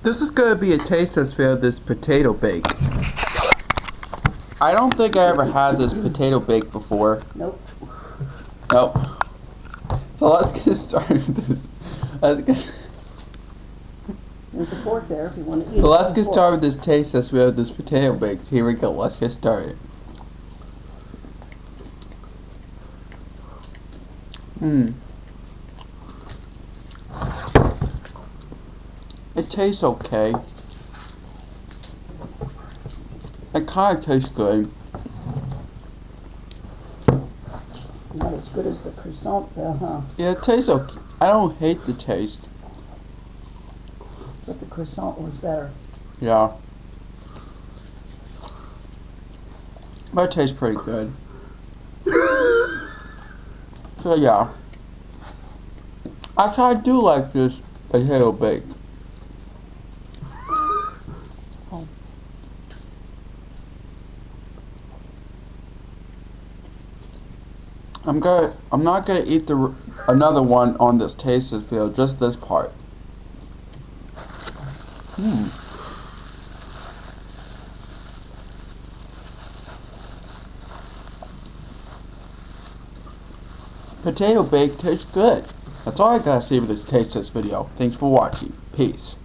This is gonna be a taste test for this potato bake. I don't think I ever had this potato bake before. Nope. Nope. So let's get started with this. There's a fork there if you want to eat. So let's get started with this taste test for this potato bake. Here we go. Let's get started. It tastes okay. It kind of tastes good. Not as good as the croissant though, huh? Yeah, it tastes okay. I don't hate the taste. But the croissant was better. Yeah. But it tastes pretty good. So yeah. Actually, I do like this potato bake. I'm not gonna eat another one on this taste test video, just this part. Potato bake tastes good. That's all I gotta say for this taste test video. Thanks for watching. Peace.